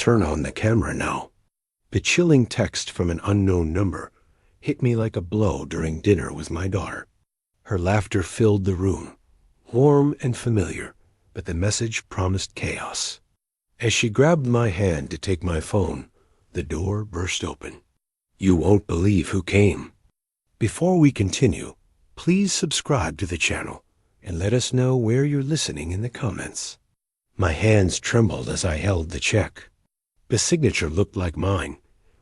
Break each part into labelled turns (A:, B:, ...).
A: Turn on the camera now. The chilling text from an unknown number hit me like a blow during dinner with my daughter. Her laughter filled the room, warm and familiar, but the message promised chaos. As she grabbed my hand to take my phone, the door burst open. You won't believe who came. Before we continue, please subscribe to the channel and let us know where you're listening in the comments. My hands trembled as I held the check. The signature looked like mine,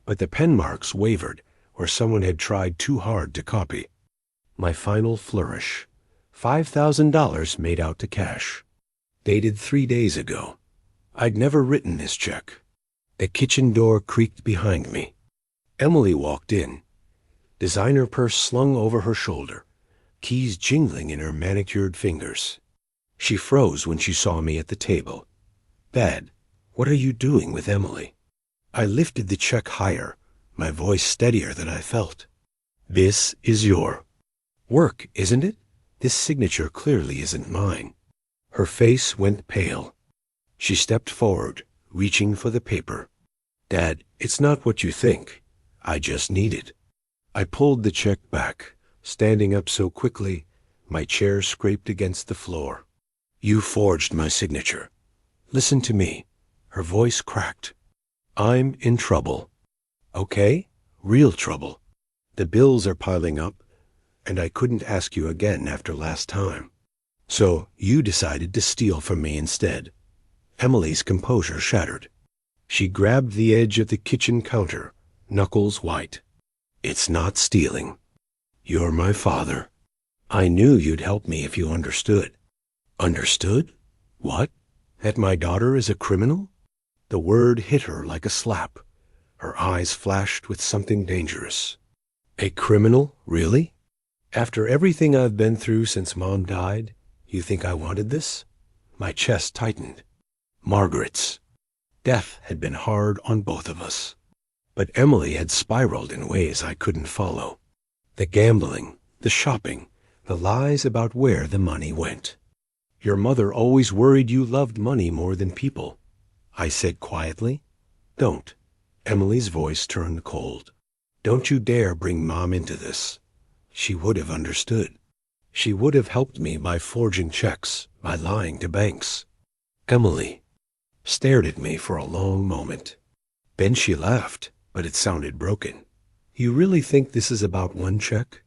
A: but the pen marks wavered where someone had tried too hard to copy. My final flourish. $5,000 made out to cash. Dated 3 days ago. I'd never written this check. The kitchen door creaked behind me. Emily walked in, designer purse slung over her shoulder, keys jingling in her manicured fingers. She froze when she saw me at the table. Dad, what are you doing with Emily? I lifted the check higher, my voice steadier than I felt. This is your work, isn't it? This signature clearly isn't mine. Her face went pale. She stepped forward, reaching for the paper. Dad, it's not what you think. I just need it. I pulled the check back, standing up so quickly, my chair scraped against the floor. You forged my signature. Listen to me. Her voice cracked. I'm in trouble. Okay? Real trouble. The bills are piling up, and I couldn't ask you again after last time. So you decided to steal from me instead. Emily's composure shattered. She grabbed the edge of the kitchen counter, knuckles white. It's not stealing. You're my father. I knew you'd help me if you understood. Understood? What? That my daughter is a criminal? The word hit her like a slap. Her eyes flashed with something dangerous. A criminal, really? After everything I've been through since Mom died, you think I wanted this? My chest tightened. Margaret's. Death had been hard on both of us. But Emily had spiraled in ways I couldn't follow. The gambling, the shopping, the lies about where the money went. Your mother always worried you loved money more than people. I said quietly. Don't. Emily's voice turned cold. Don't you dare bring Mom into this. She would have understood. She would have helped me by forging checks, by lying to banks. Emily stared at me for a long moment. Then she laughed, but it sounded broken. You really think this is about one check?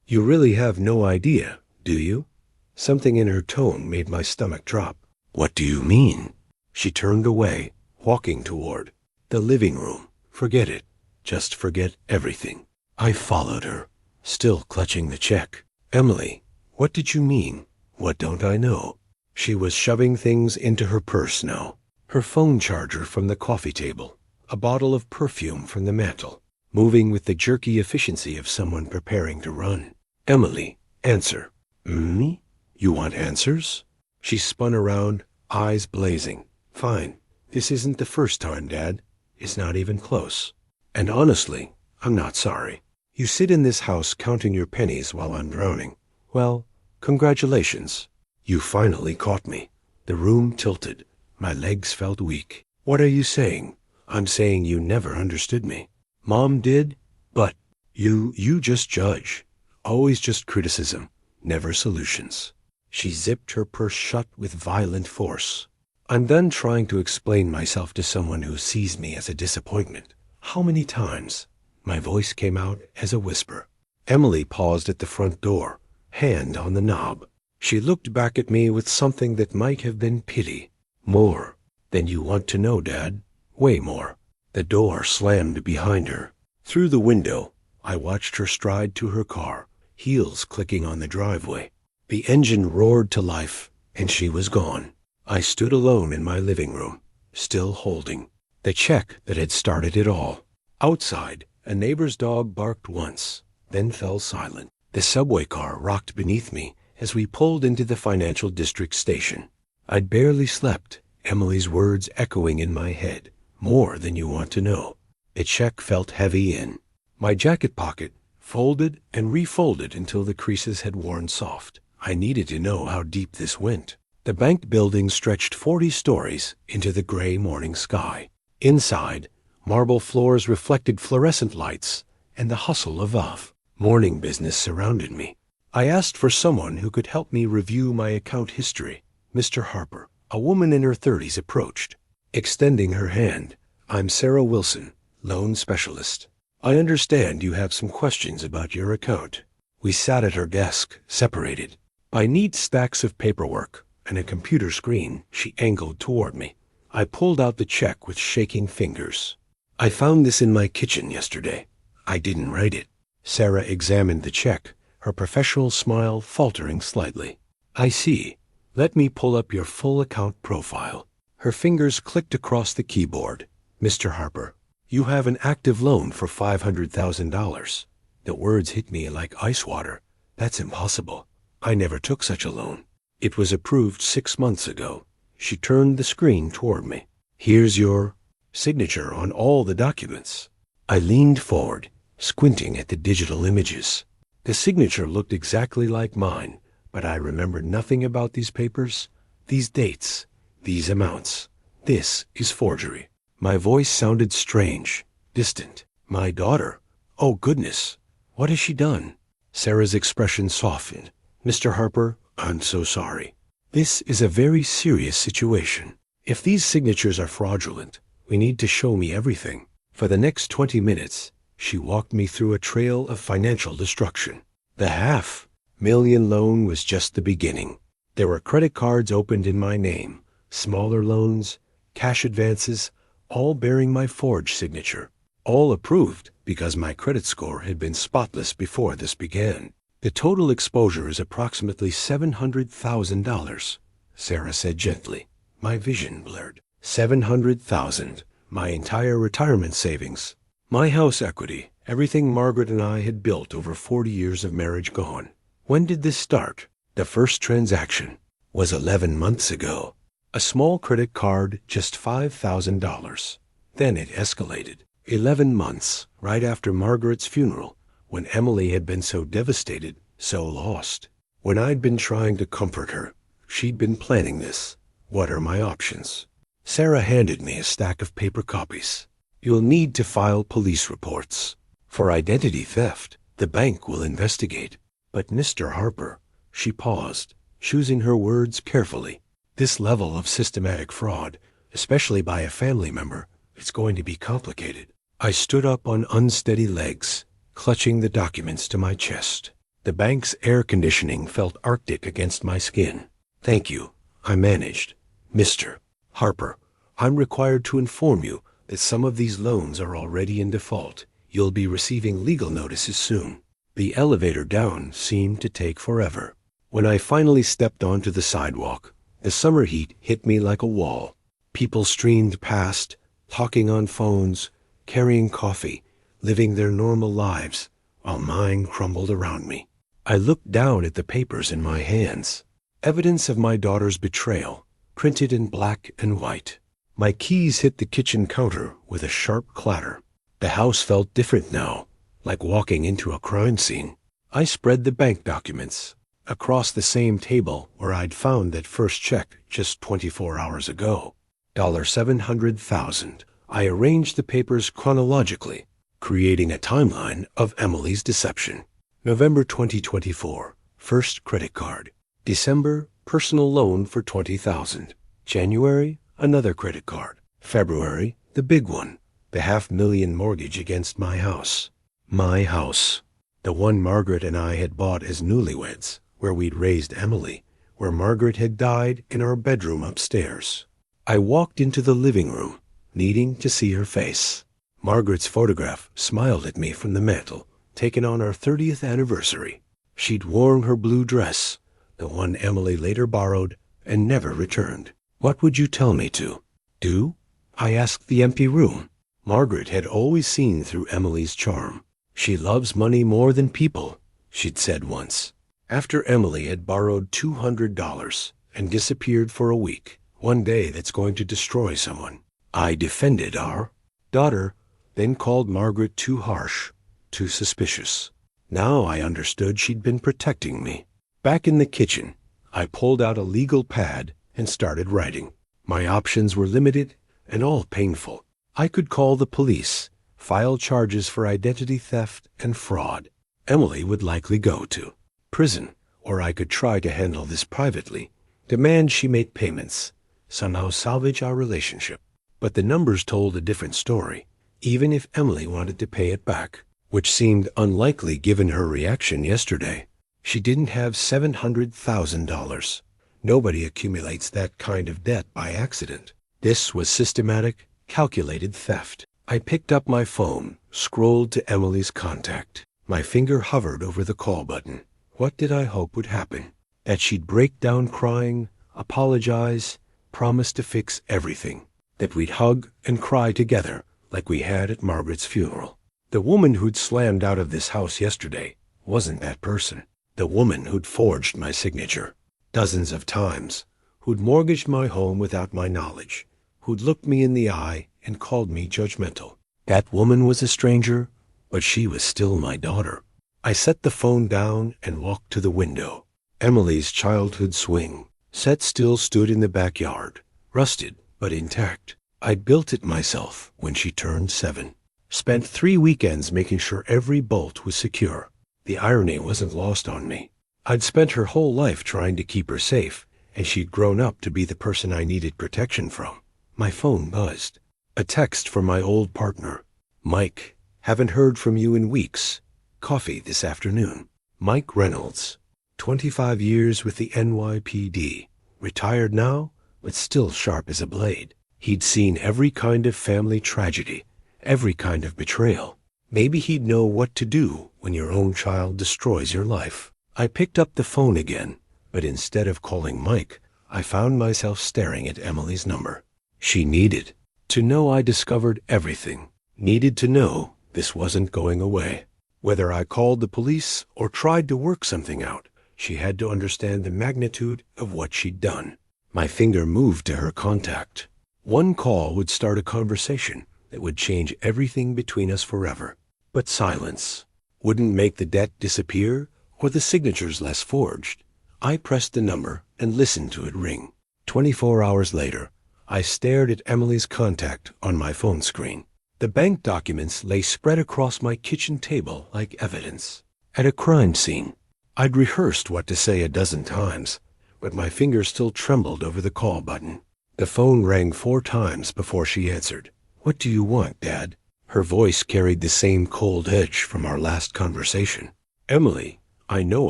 A: You really have no idea, do you? Something in her tone made my stomach drop. What do you mean? She turned away, walking toward the living room. Forget it. Just forget everything. I followed her, still clutching the check. Emily, what did you mean? What don't I know? She was shoving things into her purse now. Her phone charger from the coffee table, a bottle of perfume from the mantel, moving with the jerky efficiency of someone preparing to run. Emily, answer. Me? You want answers? She spun around, eyes blazing. Fine. This isn't the first time, Dad. It's not even close. And honestly, I'm not sorry. You sit in this house counting your pennies while I'm drowning. Well, congratulations. You finally caught me. The room tilted. My legs felt weak. What are you saying? I'm saying you never understood me. Mom did, but you just judge. Always just criticism, never solutions. She zipped her purse shut with violent force. I'm done trying to explain myself to someone who sees me as a disappointment. How many times? My voice came out as a whisper. Emily paused at the front door, hand on the knob. She looked back at me with something that might have been pity. More than you want to know, Dad. Way more. The door slammed behind her. Through the window, I watched her stride to her car, heels clicking on the driveway. The engine roared to life, and she was gone. I stood alone in my living room, still holding the check that had started it all. Outside, a neighbor's dog barked once, then fell silent. The subway car rocked beneath me as we pulled into the financial district station. I'd barely slept, Emily's words echoing in my head. More than you want to know. The check felt heavy in my jacket pocket, folded and refolded until the creases had worn soft. I needed to know how deep this went. The bank building stretched 40 stories into the gray morning sky. Inside, marble floors reflected fluorescent lights, and the hustle of morning business surrounded me. I asked for someone who could help me review my account history. Mr. Harper, a woman in her 30s, approached, extending her hand. I'm Sarah Wilson, loan specialist. I understand you have some questions about your account. We sat at her desk, separated by neat stacks of paperwork and a computer screen. She angled toward me. I pulled out the check with shaking fingers. I found this in my kitchen yesterday. I didn't write it. Sarah examined the check, her professional smile faltering slightly. I see. Let me pull up your full account profile. Her fingers clicked across the keyboard. Mr. Harper, you have an active loan for $500,000. The words hit me like ice water. That's impossible. I never took such a loan. It was approved 6 months ago. She turned the screen toward me. Here's your signature on all the documents. I leaned forward, squinting at the digital images. The signature looked exactly like mine, but I remembered nothing about these papers, these dates, these amounts. This is forgery. My voice sounded strange, distant. My daughter? Oh, goodness. What has she done? Sarah's expression softened. Mr. Harper, I'm so sorry. This is a very serious situation. If these signatures are fraudulent, we need to show me everything. For the next 20 minutes, she walked me through a trail of financial destruction. The $500,000 loan was just the beginning. There were credit cards opened in my name, smaller loans, cash advances, all bearing my forged signature, all approved because my credit score had been spotless before this began. The total exposure is approximately $700,000, Sarah said gently. My vision blurred. $700,000, my entire retirement savings, my house equity, everything Margaret and I had built over 40 years of marriage gone. When did this start? The first transaction was 11 months ago. A small credit card, just $5,000. Then it escalated. 11 months, right after Margaret's funeral, when Emily had been so devastated, so lost. When I'd been trying to comfort her, she'd been planning this. What are my options? Sarah handed me a stack of paper copies. You'll need to file police reports. For identity theft, the bank will investigate. But Mr. Harper, she paused, choosing her words carefully. This level of systematic fraud, especially by a family member, it's going to be complicated. I stood up on unsteady legs, clutching the documents to my chest. The bank's air conditioning felt arctic against my skin. Thank you, I managed. Mr. Harper, I'm required to inform you that some of these loans are already in default. You'll be receiving legal notices soon. The elevator down seemed to take forever. When I finally stepped onto the sidewalk, the summer heat hit me like a wall. People streamed past, talking on phones, carrying coffee, living their normal lives, while mine crumbled around me. I looked down at the papers in my hands. Evidence of my daughter's betrayal, printed in black and white. My keys hit the kitchen counter with a sharp clatter. The house felt different now, like walking into a crime scene. I spread the bank documents across the same table where I'd found that first check just 24 hours ago. $700,000. I arranged the papers chronologically, creating a timeline of Emily's deception. November 2024, first credit card. December, personal loan for $20,000. January, another credit card. February, the big one, the $500,000 mortgage against my house. My house. The one Margaret and I had bought as newlyweds, where we'd raised Emily, where Margaret had died in our bedroom upstairs. I walked into the living room, needing to see her face. Margaret's photograph smiled at me from the mantel, taken on our 30th anniversary. She'd worn her blue dress, the one Emily later borrowed and never returned. What would you tell me to do? I asked the empty room. Margaret had always seen through Emily's charm. She loves money more than people, she'd said once. After Emily had borrowed $200 and disappeared for a week, one day that's going to destroy someone, I defended our daughter, then called Margaret too harsh, too suspicious. Now I understood she'd been protecting me. Back in the kitchen, I pulled out a legal pad and started writing. My options were limited and all painful. I could call the police, file charges for identity theft and fraud. Emily would likely go to prison, or I could try to handle this privately, demand she make payments, somehow salvage our relationship. But the numbers told a different story, even if Emily wanted to pay it back, which seemed unlikely given her reaction yesterday. She didn't have $700,000. Nobody accumulates that kind of debt by accident. This was systematic, calculated theft. I picked up my phone, scrolled to Emily's contact. My finger hovered over the call button. What did I hope would happen? That she'd break down crying, apologize, promise to fix everything. That we'd hug and cry together like we had at Margaret's funeral. The woman who'd slammed out of this house yesterday wasn't that person. The woman who'd forged my signature dozens of times, who'd mortgaged my home without my knowledge, who'd looked me in the eye and called me judgmental. That woman was a stranger, but she was still my daughter. I set the phone down and walked to the window. Emily's childhood swing, set still, stood in the backyard, rusted but intact. I'd built it myself when she turned 7. Spent 3 weekends making sure every bolt was secure. The irony wasn't lost on me. I'd spent her whole life trying to keep her safe, and she'd grown up to be the person I needed protection from. My phone buzzed. A text from my old partner. Mike, haven't heard from you in weeks. Coffee this afternoon. Mike Reynolds, 25 years with the NYPD. Retired now, but still sharp as a blade. He'd seen every kind of family tragedy, every kind of betrayal. Maybe he'd know what to do when your own child destroys your life. I picked up the phone again, but instead of calling Mike, I found myself staring at Emily's number. She needed to know I discovered everything. Needed to know this wasn't going away. Whether I called the police or tried to work something out, she had to understand the magnitude of what she'd done. My finger moved to her contact. One call would start a conversation that would change everything between us forever. But silence wouldn't make the debt disappear or the signatures less forged. I pressed the number and listened to it ring. 24 hours later, I stared at Emily's contact on my phone screen. The bank documents lay spread across my kitchen table like evidence. At a crime scene. I'd rehearsed what to say a dozen times, but my fingers still trembled over the call button. The phone rang 4 times before she answered. What do you want, Dad? Her voice carried the same cold edge from our last conversation. Emily, I know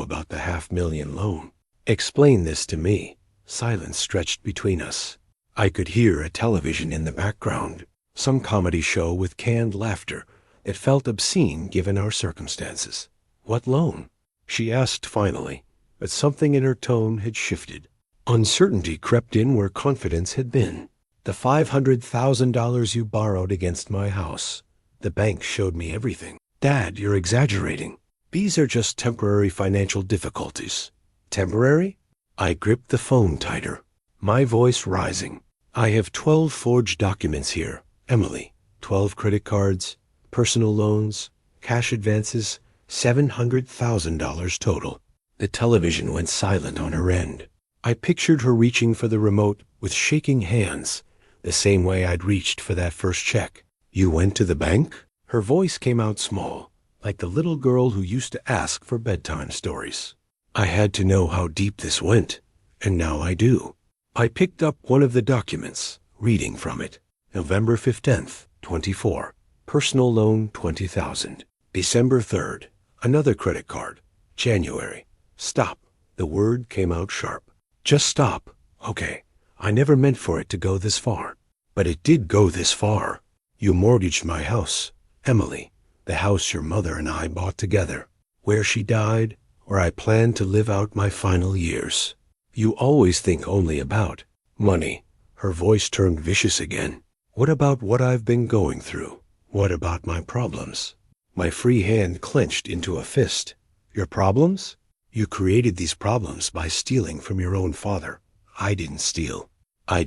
A: about the $500,000 loan. Explain this to me. Silence stretched between us. I could hear a television in the background, some comedy show with canned laughter that felt obscene given our circumstances. What loan? She asked finally, but something in her tone had shifted. Uncertainty crept in where confidence had been. The $500,000 you borrowed against my house. The bank showed me everything. Dad, you're exaggerating. These are just temporary financial difficulties. Temporary? I gripped the phone tighter, my voice rising. I have 12 forged documents here, Emily. 12 credit cards, personal loans, cash advances, $700,000 total. The television went silent on her end. I pictured her reaching for the remote with shaking hands, the same way I'd reached for that first check. You went to the bank? Her voice came out small, like the little girl who used to ask for bedtime stories. I had to know how deep this went, and now I do. I picked up one of the documents, reading from it. November 15th, 24. Personal loan, $20,000. December 3rd. Another credit card. January. Stop. The word came out sharp. Just stop. Okay. I never meant for it to go this far. But it did go this far. You mortgaged my house, Emily, the house your mother and I bought together, where she died, where I planned to live out my final years. You always think only about money. Her voice turned vicious again. What about what I've been going through? What about my problems? My free hand clenched into a fist. Your problems? You created these problems by stealing from your own father. I didn't steal. I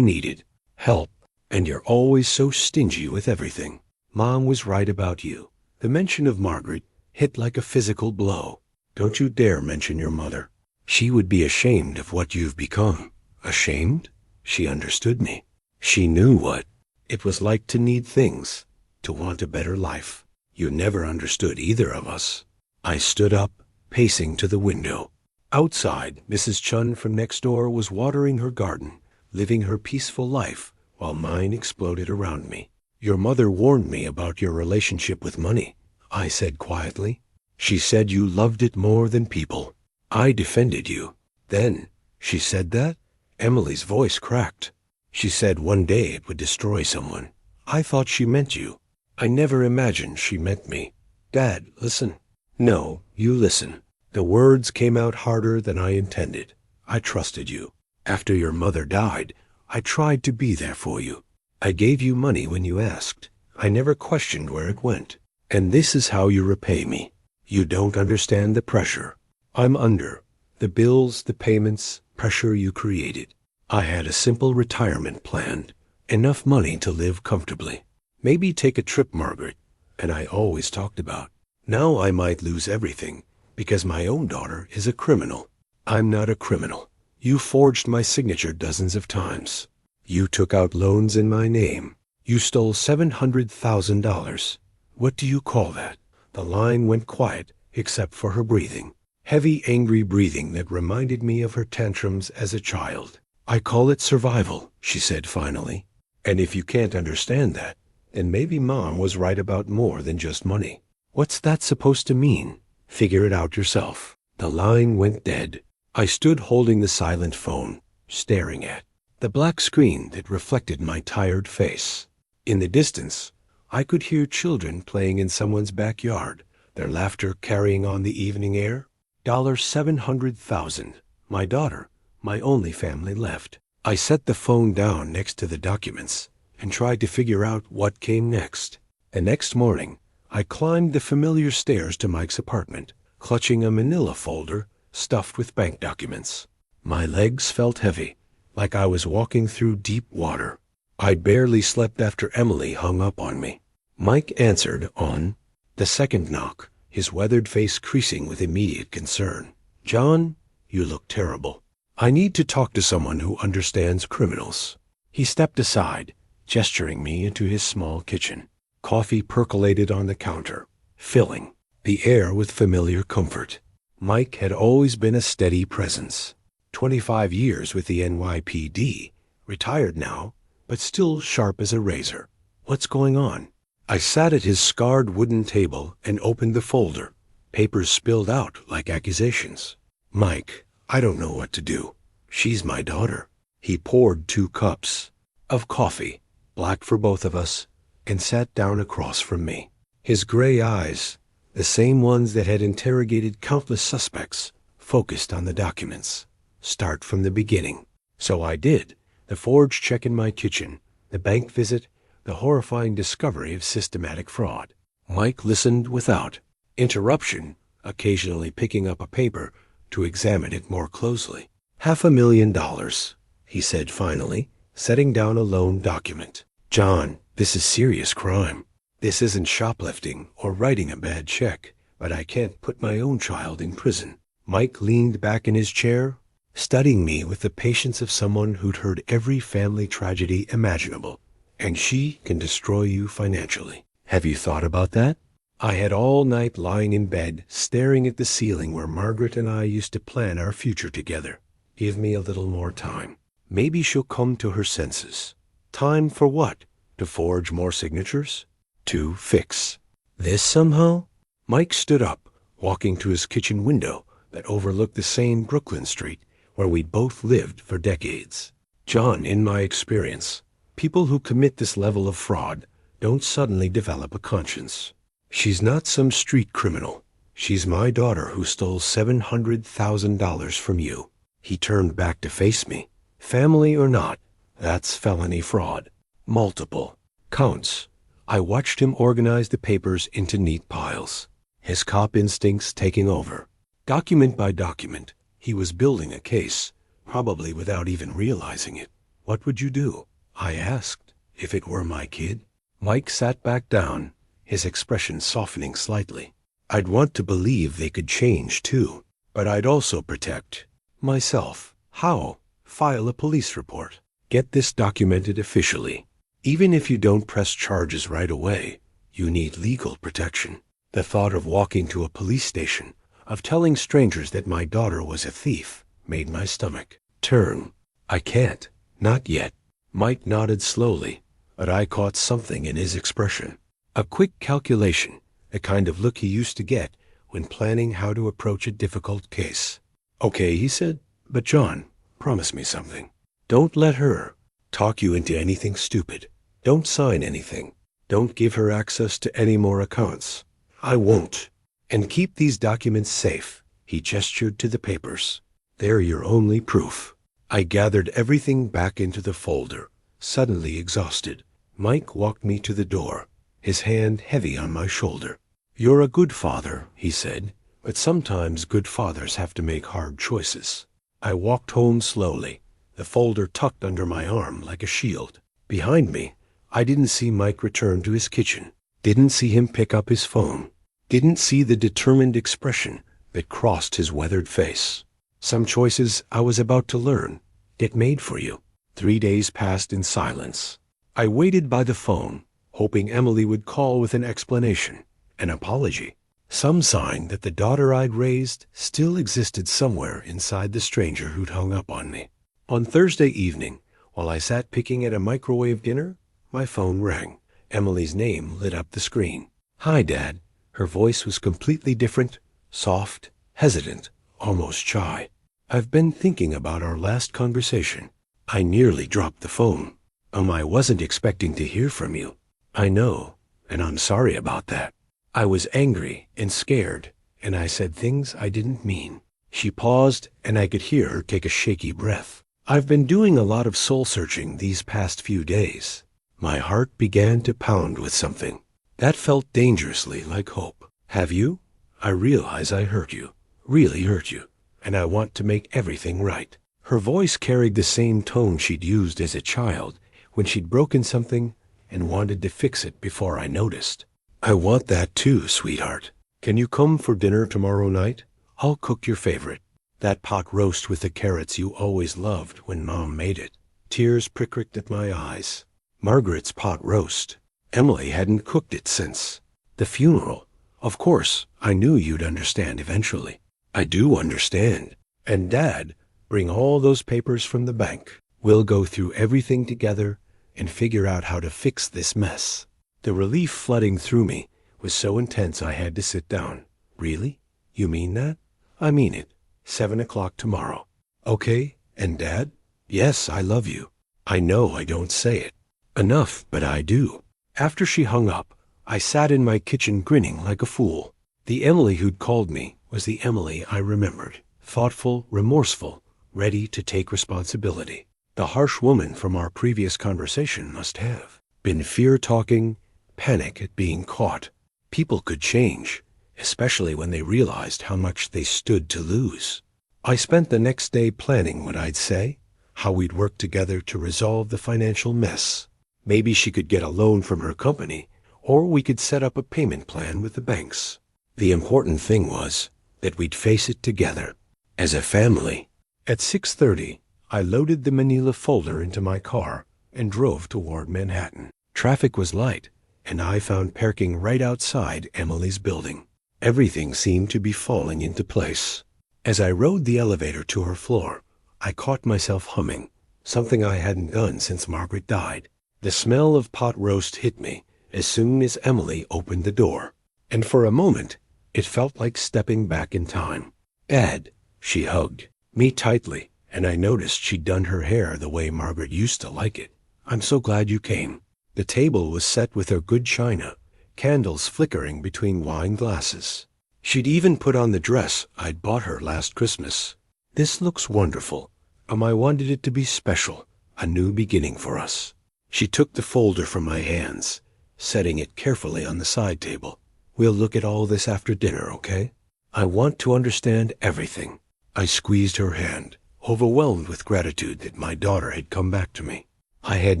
A: needed help. And you're always so stingy with everything. Mom was right about you. The mention of Margaret hit like a physical blow. Don't you dare mention your mother. She would be ashamed of what you've become. Ashamed? She understood me. She knew what it was like to need things, to want a better life. You never understood either of us. I stood up, pacing to the window. Outside, Mrs. Chun from next door was watering her garden, living her peaceful life, while mine exploded around me. Your mother warned me about your relationship with money, I said quietly. She said you loved it more than people. I defended you. Then, she said that? Emily's voice cracked. She said one day it would destroy someone. I thought she meant you. I never imagined she meant me. Dad, listen. No, you listen. The words came out harder than I intended. I trusted you. After your mother died, I tried to be there for you. I gave you money when you asked. I never questioned where it went. And this is how you repay me. You don't understand the pressure I'm under. The bills, the payments, pressure you created. I had a simple retirement planned. Enough money to live comfortably. Maybe take a trip, Margaret. And I always talked about. Now I might lose everything, because my own daughter is a criminal. I'm not a criminal. You forged my signature dozens of times. You took out loans in my name. You stole $700,000. What do you call that? The line went quiet, except for her breathing. Heavy, angry breathing that reminded me of her tantrums as a child. I call it survival, she said finally. And if you can't understand that, then maybe Mom was right about more than just money. What's that supposed to mean? Figure it out yourself. The line went dead. I stood holding the silent phone, staring at the black screen that reflected my tired face. In the distance, I could hear children playing in someone's backyard, their laughter carrying on the evening air. $700,000. My daughter, my only family left. I set the phone down next to the documents and tried to figure out what came next. The next morning, I climbed the familiar stairs to Mike's apartment, clutching a manila folder stuffed with bank documents. My legs felt heavy, like I was walking through deep water. I barely slept after Emily hung up on me. Mike answered on the second knock, his weathered face creasing with immediate concern. John, you look terrible. I need to talk to someone who understands criminals. He stepped aside, gesturing me into his small kitchen. Coffee percolated on the counter, filling the air with familiar comfort. Mike had always been a steady presence. 25 years with the NYPD, retired now, but still sharp as a razor. What's going on? I sat at his scarred wooden table and opened the folder. Papers spilled out like accusations. Mike, I don't know what to do. She's my daughter. He poured 2 cups of coffee, black for both of us, and sat down across from me. His gray eyes, the same ones that had interrogated countless suspects, focused on the documents. Start from the beginning. So I did. The forged check in my kitchen, the bank visit, the horrifying discovery of systematic fraud. Mike listened without interruption, occasionally picking up a paper to examine it more closely. $500,000, he said finally, setting down a loan document. John, this is serious crime. This isn't shoplifting or writing a bad check, but I can't put my own child in prison. Mike leaned back in his chair, studying me with the patience of someone who'd heard every family tragedy imaginable. And she can destroy you financially. Have you thought about that? I had all night lying in bed, staring at the ceiling where Margaret and I used to plan our future together. Give me a little more time. Maybe she'll come to her senses. Time for what? To forge more signatures? To fix this somehow? Mike stood up, walking to his kitchen window that overlooked the same Brooklyn street where we'd both lived for decades. John, in my experience, people who commit this level of fraud don't suddenly develop a conscience. She's not some street criminal. She's my daughter who stole $700,000 from you. He turned back to face me. Family or not, that's felony fraud. Multiple counts. I watched him organize the papers into neat piles, his cop instincts taking over. Document by document, he was building a case, probably without even realizing it. What would you do? I asked, if it were my kid. Mike sat back down, his expression softening slightly. I'd want to believe they could change too, but I'd also protect myself. How? File a police report. Get this documented officially. Even if you don't press charges right away, you need legal protection. The thought of walking to a police station, of telling strangers that my daughter was a thief, made my stomach turn. I can't. Not yet. Mike nodded slowly, but I caught something in his expression. A quick calculation, the kind of look he used to get when planning how to approach a difficult case. Okay, he said, but John, promise me something. Don't let her talk you into anything stupid. Don't sign anything. Don't give her access to any more accounts. I won't. And keep these documents safe. He gestured to the papers. They're your only proof. I gathered everything back into the folder, suddenly exhausted. Mike walked me to the door, his hand heavy on my shoulder. You're a good father, he said, but sometimes good fathers have to make hard choices. I walked home slowly, the folder tucked under my arm like a shield. Behind me, I didn't see Mike return to his kitchen, didn't see him pick up his phone, didn't see the determined expression that crossed his weathered face. Some choices I was about to learn get made for you. 3 days passed in silence. I waited by the phone, hoping Emily would call with an explanation, an apology, some sign that the daughter I'd raised still existed somewhere inside the stranger who'd hung up on me. On Thursday evening, while I sat picking at a microwave dinner, my phone rang. Emily's name lit up the screen. Hi, Dad. Her voice was completely different, soft, hesitant, almost shy. I've been thinking about our last conversation. I nearly dropped the phone. I wasn't expecting to hear from you. I know, and I'm sorry about that. I was angry and scared, and I said things I didn't mean. She paused, and I could hear her take a shaky breath. I've been doing a lot of soul-searching these past few days. My heart began to pound with something. That felt dangerously like hope. Have you? I realize I hurt you, really hurt you, and I want to make everything right. Her voice carried the same tone she'd used as a child when she'd broken something and wanted to fix it before I noticed. I want that too, sweetheart. Can you come for dinner tomorrow night? I'll cook your favorite. That pot roast with the carrots you always loved when Mom made it. Tears pricked at my eyes. Margaret's pot roast. Emily hadn't cooked it since the funeral. Of course, I knew you'd understand eventually. I do understand. And Dad, bring all those papers from the bank. We'll go through everything together and figure out how to fix this mess. The relief flooding through me was so intense I had to sit down. Really? You mean that? I mean it. 7 o'clock tomorrow. Okay? And Dad? Yes, I love you. I know I don't say it enough, but I do. After she hung up, I sat in my kitchen grinning like a fool. The Emily who'd called me was the Emily I remembered. Thoughtful, remorseful, ready to take responsibility. The harsh woman from our previous conversation must have been fear-talking, panic at being caught. People could change, especially when they realized how much they stood to lose. I spent the next day planning what I'd say, how we'd work together to resolve the financial mess. Maybe she could get a loan from her company, or we could set up a payment plan with the banks. The important thing was that we'd face it together, as a family. At 6:30, I loaded the manila folder into my car and drove toward Manhattan. Traffic was light, and I found parking right outside Emily's building. Everything seemed to be falling into place. As I rode the elevator to her floor, I caught myself humming, something I hadn't done since Margaret died. The smell of pot roast hit me as soon as Emily opened the door, and for a moment, it felt like stepping back in time. Dad, she hugged me tightly, and I noticed she'd done her hair the way Margaret used to like it. I'm so glad you came. The table was set with her good china, candles flickering between wine glasses. She'd even put on the dress I'd bought her last Christmas. This looks wonderful. I wanted it to be special, a new beginning for us. She took the folder from my hands, setting it carefully on the side table. We'll look at all this after dinner, okay? I want to understand everything. I squeezed her hand, overwhelmed with gratitude that my daughter had come back to me. I had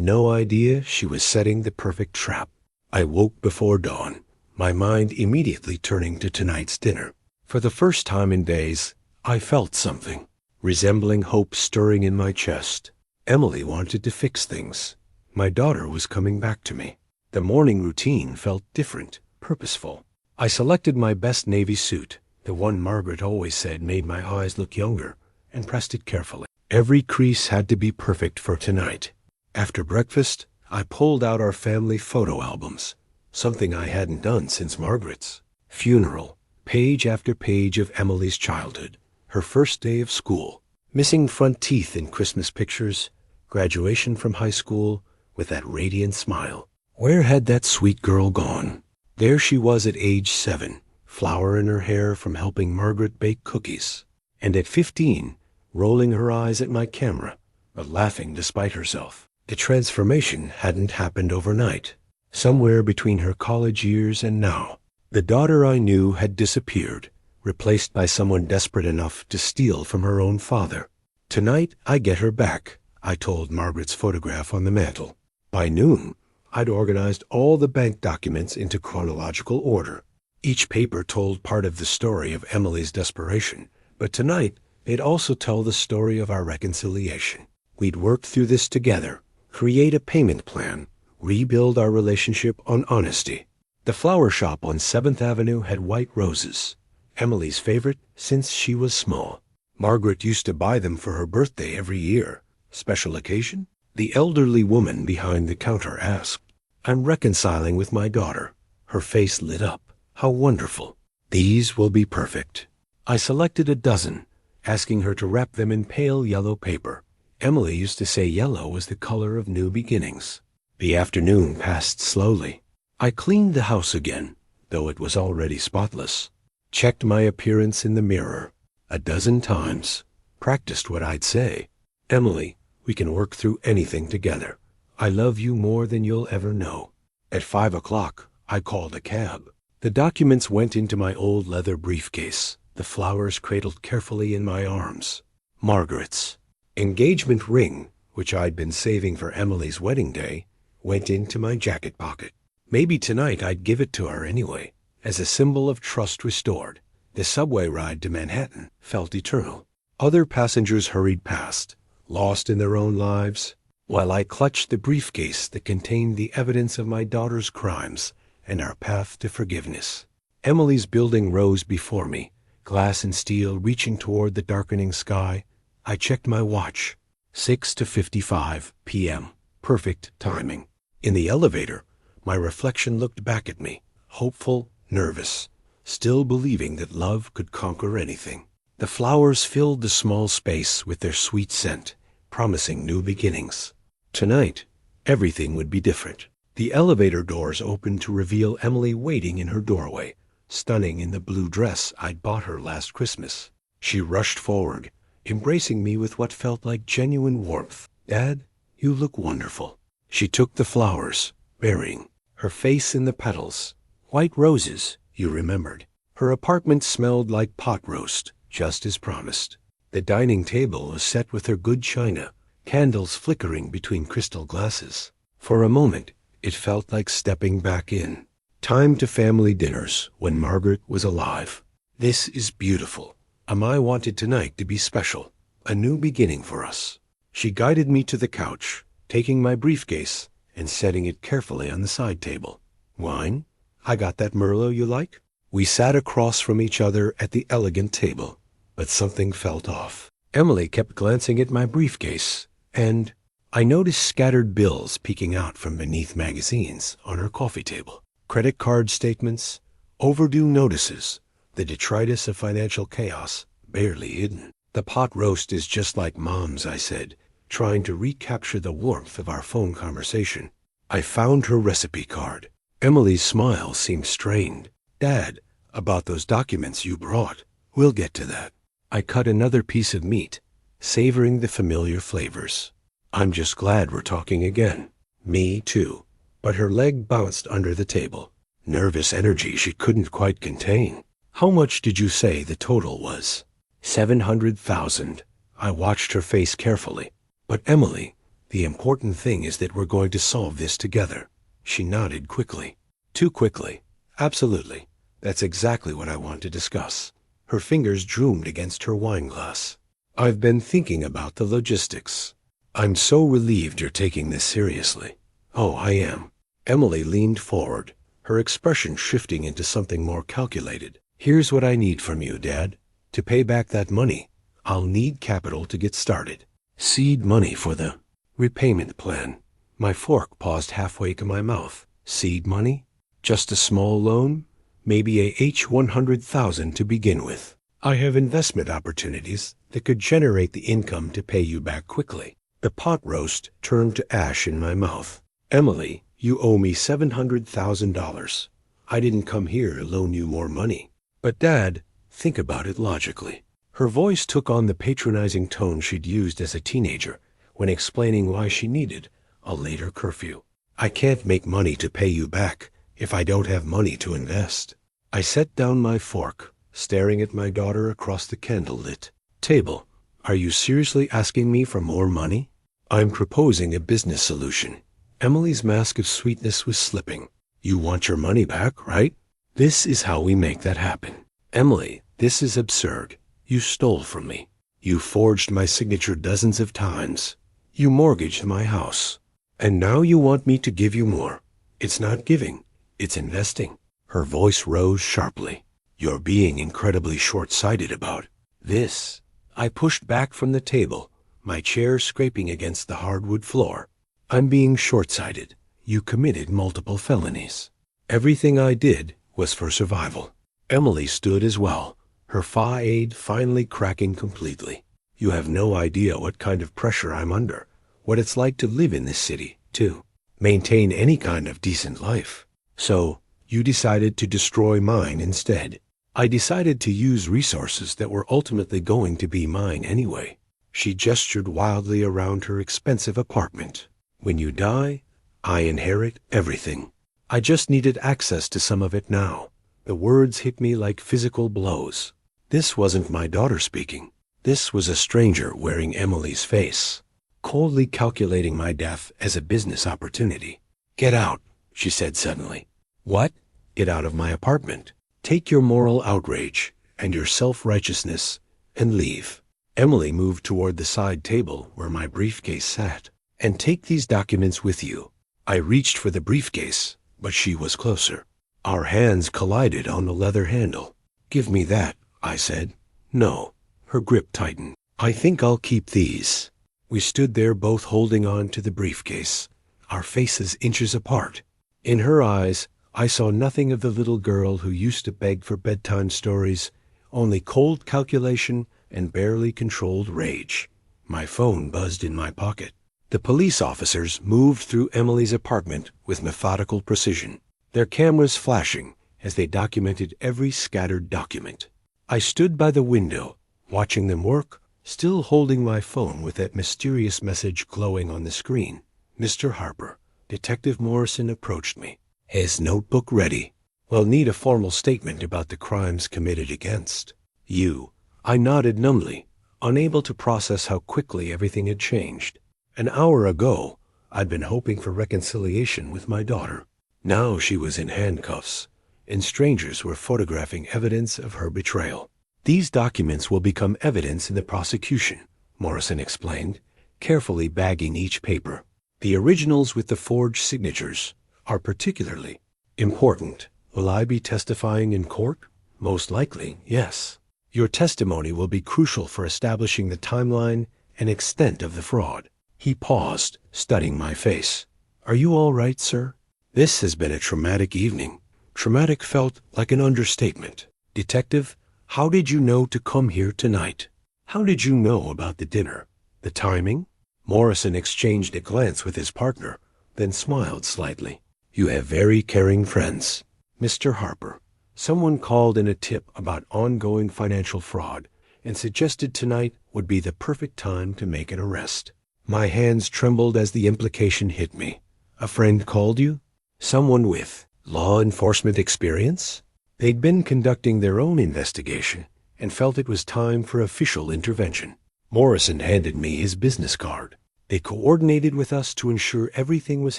A: no idea she was setting the perfect trap. I woke before dawn, my mind immediately turning to tonight's dinner. For the first time in days, I felt something, resembling hope stirring in my chest. Emily wanted to fix things, My daughter was coming back to me. The morning routine felt different, purposeful. I selected my best navy suit, the one Margaret always said made my eyes look younger, and pressed it carefully. Every crease had to be perfect for tonight. After breakfast, I pulled out our family photo albums, something I hadn't done since Margaret's funeral. Page after page of Emily's childhood, her first day of school, missing front teeth in Christmas pictures, graduation from high school with that radiant smile. Where had that sweet girl gone? There she was at age 7, flour in her hair from helping Margaret bake cookies, and at 15, rolling her eyes at my camera, but laughing despite herself. The transformation hadn't happened overnight. Somewhere between her college years and now, the daughter I knew had disappeared, replaced by someone desperate enough to steal from her own father. Tonight I get her back, I told Margaret's photograph on the mantel. By noon, I'd organized all the bank documents into chronological order. Each paper told part of the story of Emily's desperation, but tonight they'd also tell the story of our reconciliation. We'd worked through this together, create a payment plan, rebuild our relationship on honesty. The flower shop on 7th Avenue had white roses, Emily's favorite since she was small. Margaret used to buy them for her birthday every year. Special occasion? The elderly woman behind the counter asked. I'm reconciling with my daughter. Her face lit up. How wonderful. These will be perfect. I selected a dozen, asking her to wrap them in pale yellow paper. Emily used to say yellow was the color of new beginnings. The afternoon passed slowly. I cleaned the house again, though it was already spotless. Checked my appearance in the mirror a dozen times. Practiced what I'd say. Emily, we can work through anything together. I love you more than you'll ever know. At 5 o'clock, I called a cab. The documents went into my old leather briefcase, the flowers cradled carefully in my arms. Margaret's engagement ring, which I'd been saving for Emily's wedding day, went into my jacket pocket. Maybe tonight I'd give it to her anyway, as a symbol of trust restored. The subway ride to Manhattan felt eternal. Other passengers hurried past, lost in their own lives, while I clutched the briefcase that contained the evidence of my daughter's crimes and our path to forgiveness. Emily's building rose before me, glass and steel reaching toward the darkening sky. I checked my watch. 6:55 p.m. Perfect timing. In the elevator, my reflection looked back at me, hopeful, nervous, still believing that love could conquer anything. The flowers filled the small space with their sweet scent, promising new beginnings. Tonight, everything would be different. The elevator doors opened to reveal Emily waiting in her doorway, stunning in the blue dress I'd bought her last Christmas. She rushed forward, embracing me with what felt like genuine warmth. Dad, you look wonderful. She took the flowers, burying her face in the petals. White roses, you remembered. Her apartment smelled like pot roast, just as promised. The dining table was set with her good china, candles flickering between crystal glasses. For a moment, it felt like stepping back in. Time to family dinners when Margaret was alive. This is beautiful. I wanted tonight to be special, a new beginning for us. She guided me to the couch, taking my briefcase and setting it carefully on the side table. Wine? I got that Merlot you like? We sat across from each other at the elegant table, but something felt off. Emily kept glancing at my briefcase, and I noticed scattered bills peeking out from beneath magazines on her coffee table. Credit card statements, overdue notices, the detritus of financial chaos, barely hidden. The pot roast is just like Mom's, I said, trying to recapture the warmth of our phone conversation. I found her recipe card. Emily's smile seemed strained. Dad, about those documents you brought. We'll get to that. I cut another piece of meat, savoring the familiar flavors. I'm just glad we're talking again. Me too. But her leg bounced under the table. Nervous energy she couldn't quite contain. How much did you say the total was? 700,000. I watched her face carefully. But Emily, the important thing is that we're going to solve this together. She nodded quickly. Too quickly. Absolutely. That's exactly what I want to discuss. Her fingers droomed against her wine glass. I've been thinking about the logistics. I'm so relieved you're taking this seriously. Oh, I am. Emily leaned forward, her expression shifting into something more calculated. Here's what I need from you, Dad. To pay back that money, I'll need capital to get started. Seed money for the repayment plan. My fork paused halfway to my mouth. Seed money? Just a small loan? Maybe a H100,000 to begin with. I have investment opportunities that could generate the income to pay you back quickly. The pot roast turned to ash in my mouth. Emily, you owe me $700,000. I didn't come here to loan you more money. But Dad, think about it logically. Her voice took on the patronizing tone she'd used as a teenager when explaining why she needed a later curfew. I can't make money to pay you back if I don't have money to invest. I set down my fork, staring at my daughter across the candlelit table. Are you seriously asking me for more money? I'm proposing a business solution. Emily's mask of sweetness was slipping. You want your money back, right? This is how we make that happen. Emily, this is absurd. You stole from me. You forged my signature dozens of times. You mortgaged my house. And now you want me to give you more. It's not giving, it's investing. Her voice rose sharply. You're being incredibly short-sighted about this. I pushed back from the table, my chair scraping against the hardwood floor. I'm being short-sighted. You committed multiple felonies. Everything I did was for survival. Emily stood as well, her forehead finally cracking completely. You have no idea what kind of pressure I'm under, what it's like to live in this city, to maintain any kind of decent life. So, you decided to destroy mine instead. I decided to use resources that were ultimately going to be mine anyway. She gestured wildly around her expensive apartment. When you die, I inherit everything. I just needed access to some of it now. The words hit me like physical blows. This wasn't my daughter speaking. This was a stranger wearing Emily's face, coldly calculating my death as a business opportunity. Get out, she said suddenly. What? Get out of my apartment. Take your moral outrage and your self-righteousness and leave. Emily moved toward the side table where my briefcase sat. And take these documents with you. I reached for the briefcase, but she was closer. Our hands collided on the leather handle. Give me that, I said. No. Her grip tightened. I think I'll keep these. We stood there both holding on to the briefcase, our faces inches apart. In her eyes, I saw nothing of the little girl who used to beg for bedtime stories, only cold calculation and barely controlled rage. My phone buzzed in my pocket. The police officers moved through Emily's apartment with methodical precision, their cameras flashing as they documented every scattered document. I stood by the window, watching them work, still holding my phone with that mysterious message glowing on the screen. Mr. Harper, Detective Morrison approached me. His notebook ready. We'll need a formal statement about the crimes committed against you. I nodded numbly, unable to process how quickly everything had changed. An hour ago, I'd been hoping for reconciliation with my daughter. Now she was in handcuffs, and strangers were photographing evidence of her betrayal. These documents will become evidence in the prosecution, Morrison explained, carefully bagging each paper. The originals with the forged signatures are particularly important. Will I be testifying in court? Most likely, yes. Your testimony will be crucial for establishing the timeline and extent of the fraud. He paused, studying my face. Are you all right, sir? This has been a traumatic evening. Traumatic felt like an understatement. Detective, how did you know to come here tonight? How did you know about the dinner? The timing? Morrison exchanged a glance with his partner, then smiled slightly. You have very caring friends. Mr. Harper, someone called in a tip about ongoing financial fraud and suggested tonight would be the perfect time to make an arrest. My hands trembled as the implication hit me. A friend called you? Someone with law enforcement experience? They'd been conducting their own investigation and felt it was time for official intervention. Morrison handed me his business card. They coordinated with us to ensure everything was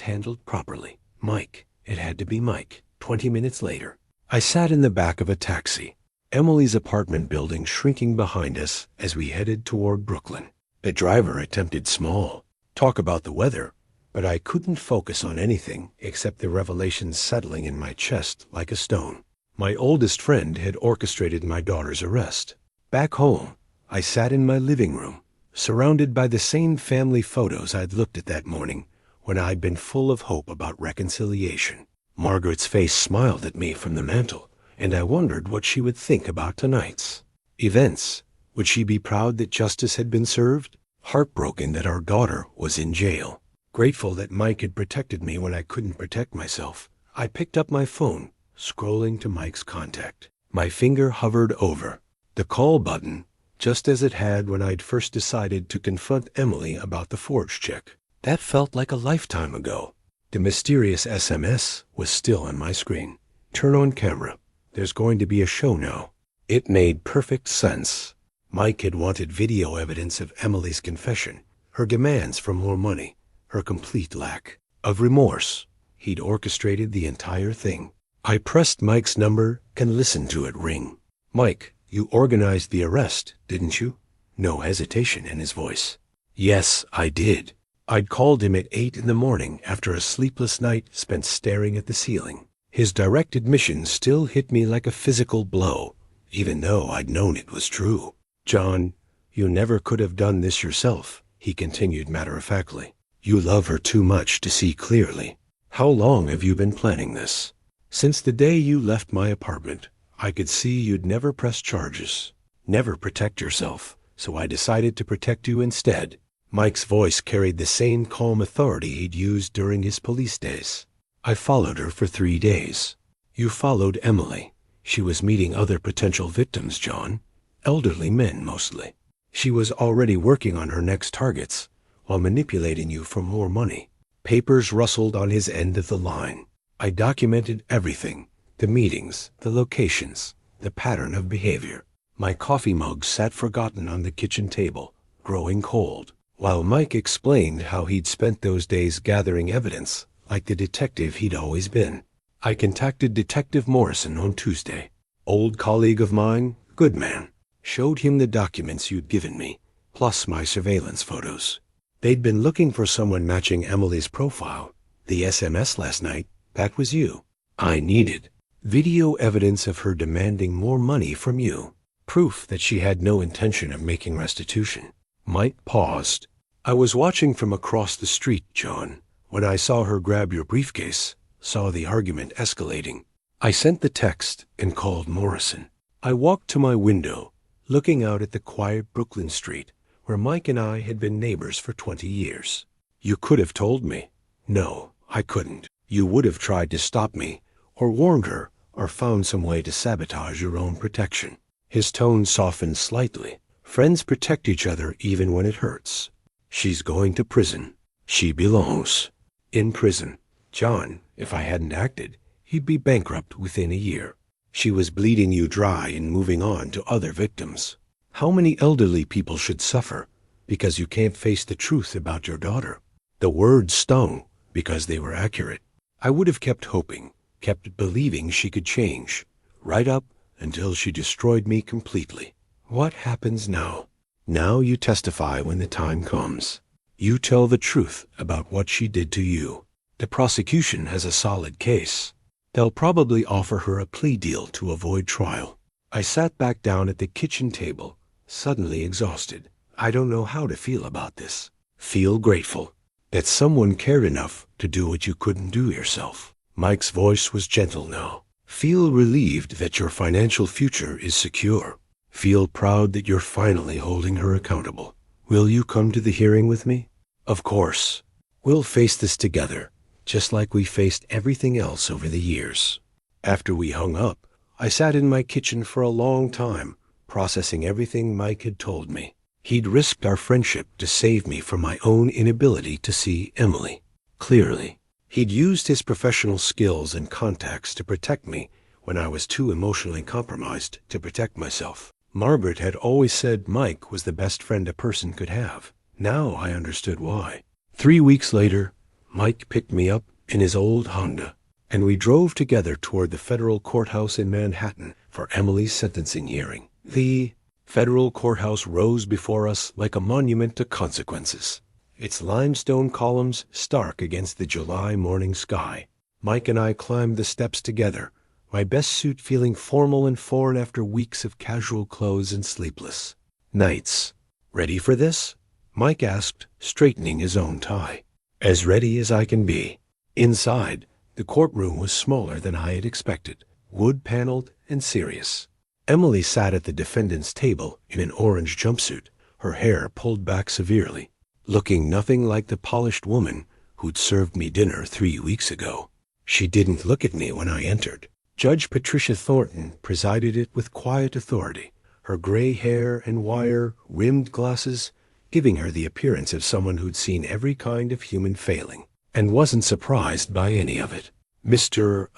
A: handled properly. Mike. It had to be Mike. 20 minutes later, I sat in the back of a taxi, Emily's apartment building shrinking behind us as we headed toward Brooklyn. The driver attempted small talk about the weather, but I couldn't focus on anything except the revelations settling in my chest like a stone. My oldest friend had orchestrated my daughter's arrest. Back home, I sat in my living room, surrounded by the same family photos I'd looked at that morning when I'd been full of hope about reconciliation. Margaret's face smiled at me from the mantel, and I wondered what she would think about tonight's events. Would she be proud that justice had been served? Heartbroken that our daughter was in jail? Grateful that Mike had protected me when I couldn't protect myself? I picked up my phone, scrolling to Mike's contact. My finger hovered over the call button, just as it had when I'd first decided to confront Emily about the forged check. That felt like a lifetime ago. The mysterious SMS was still on my screen. Turn on camera. There's going to be a show now. It made perfect sense. Mike had wanted video evidence of Emily's confession, her demands for more money, her complete lack of remorse. He'd orchestrated the entire thing. I pressed Mike's number and listened to it ring. Mike, you organized the arrest, didn't you? No hesitation in his voice. Yes, I did. I'd called him at 8 in the morning after a sleepless night spent staring at the ceiling. His direct admission still hit me like a physical blow, even though I'd known it was true. John, you never could have done this yourself, he continued matter-of-factly. You love her too much to see clearly. How long have you been planning this? Since the day you left my apartment, I could see you'd never press charges, never protect yourself, so I decided to protect you instead. Mike's voice carried the same calm authority he'd used during his police days. I followed her for 3 days. You followed Emily. She was meeting other potential victims, John. Elderly men, mostly. She was already working on her next targets, while manipulating you for more money. Papers rustled on his end of the line. I documented everything, the meetings, the locations, the pattern of behavior. My coffee mug sat forgotten on the kitchen table, growing cold, while Mike explained how he'd spent those days gathering evidence, like the detective he'd always been. I contacted Detective Morrison on Tuesday. Old colleague of mine, good man. Showed him the documents you'd given me, plus my surveillance photos. They'd been looking for someone matching Emily's profile. The SMS last night, that was you. I needed video evidence of her demanding more money from you. Proof that she had no intention of making restitution. Mike paused. I was watching from across the street, John, when I saw her grab your briefcase, saw the argument escalating. I sent the text and called Morrison. I walked to my window, looking out at the quiet Brooklyn street, where Mike and I had been neighbors for 20 years. You could have told me. No, I couldn't. You would have tried to stop me, or warned her, or found some way to sabotage your own protection. His tone softened slightly. Friends protect each other even when it hurts. She's going to prison. She belongs in prison. John, if I hadn't acted, he'd be bankrupt within a year. She was bleeding you dry and moving on to other victims. How many elderly people should suffer because you can't face the truth about your daughter? The words stung because they were accurate. I would have kept hoping, kept believing she could change, right up until she destroyed me completely. What happens now? Now you testify when the time comes. You tell the truth about what she did to you. The prosecution has a solid case. They'll probably offer her a plea deal to avoid trial. I sat back down at the kitchen table, suddenly exhausted. I don't know how to feel about this. Feel grateful that someone cared enough to do what you couldn't do yourself. Mike's voice was gentle now. Feel relieved that your financial future is secure. Feel proud that you're finally holding her accountable. Will you come to the hearing with me? Of course. We'll face this together, just like we faced everything else over the years. After we hung up, I sat in my kitchen for a long time, processing everything Mike had told me. He'd risked our friendship to save me from my own inability to see Emily clearly. He'd used his professional skills and contacts to protect me when I was too emotionally compromised to protect myself. Margaret had always said Mike was the best friend a person could have. Now I understood why. 3 weeks later, Mike picked me up in his old Honda, and we drove together toward the federal courthouse in Manhattan for Emily's sentencing hearing. The federal courthouse rose before us like a monument to consequences. its limestone columns stark against the July morning sky. Mike and I climbed the steps together, my best suit feeling formal and foreign after weeks of casual clothes and sleepless nights. "Ready for this?" Mike asked, straightening his own tie. "As ready as I can be." Inside, the courtroom was smaller than I had expected, wood-paneled and serious. Emily sat at the defendant's table in an orange jumpsuit, her hair pulled back severely, looking nothing like the polished woman who'd served me dinner 3 weeks ago. She didn't look at me when I entered. Judge Patricia Thornton presided it with quiet authority, her gray hair and wire-rimmed glasses giving her the appearance of someone who'd seen every kind of human failing and wasn't surprised by any of it. "Mr.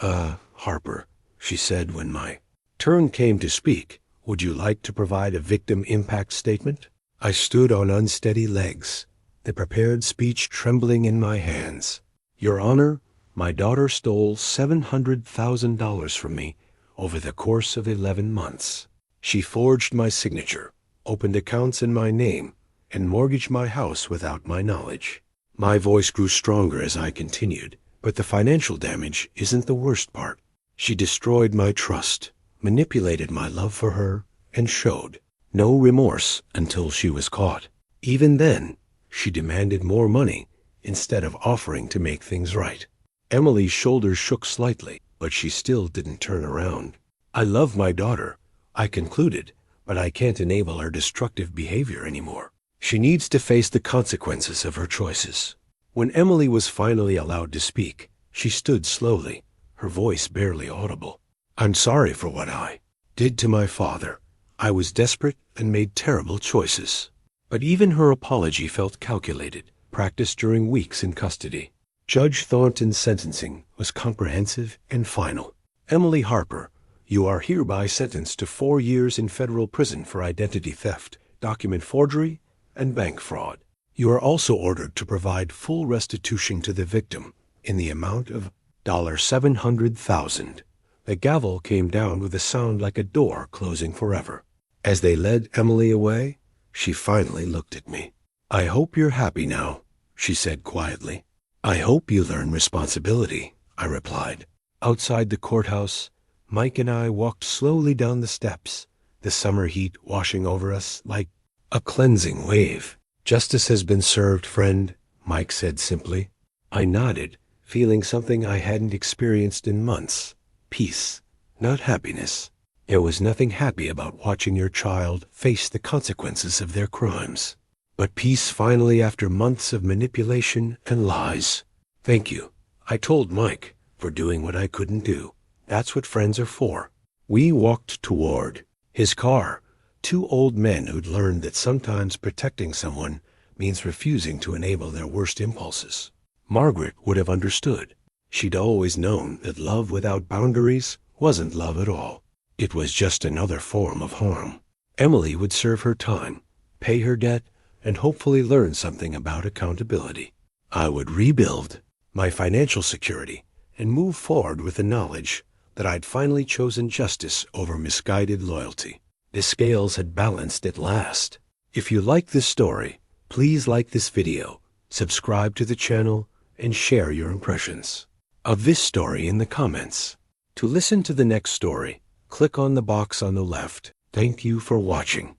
A: Harper," she said when my turn came to speak, "would you like to provide a victim impact statement?" I stood on unsteady legs, the prepared speech trembling in my hands. "Your Honor, my daughter stole $700,000 from me over the course of 11 months. She forged my signature, opened accounts in my name, and mortgaged my house without my knowledge." My voice grew stronger as I continued, "But the financial damage isn't the worst part. She destroyed my trust, manipulated my love for her, and showed no remorse until she was caught. Even then, she demanded more money instead of offering to make things right." Emily's shoulders shook slightly, but she still didn't turn around. "I love my daughter," I concluded, "but I can't enable her destructive behavior anymore. She needs to face the consequences of her choices." When Emily was finally allowed to speak, she stood slowly, her voice barely audible. "I'm sorry for what I did to my father. I was desperate and made terrible choices." But even her apology felt calculated, practiced during weeks in custody. Judge Thornton's sentencing was comprehensive and final. "Emily Harper, you are hereby sentenced to 4 years in federal prison for identity theft, document forgery, and bank fraud. You are also ordered to provide full restitution to the victim in the amount of $700,000. The gavel came down with a sound like a door closing forever. As they led Emily away, she finally looked at me. "I hope you're happy now," she said quietly. "I hope you learn responsibility," I replied. Outside the courthouse, Mike and I walked slowly down the steps, the summer heat washing over us like a cleansing wave. "Justice has been served, friend," Mike said simply. I nodded, feeling something I hadn't experienced in months. Peace, not happiness. There was nothing happy about watching your child face the consequences of their crimes. But peace finally after months of manipulation and lies. "Thank you," I told Mike, "for doing what I couldn't do. That's what friends are for." We walked toward his car, 2 old men who'd learned that sometimes protecting someone means refusing to enable their worst impulses. Margaret would have understood. She'd always known that love without boundaries wasn't love at all. It was just another form of harm. Emily would serve her time, pay her debt, and hopefully learn something about accountability. I would rebuild my financial security and move forward with the knowledge that I'd finally chosen justice over misguided loyalty. The scales had balanced at last. If you like this story, please like this video, subscribe to the channel, and share your impressions of this story in the comments. To listen to the next story, click on the box on the left. Thank you for watching.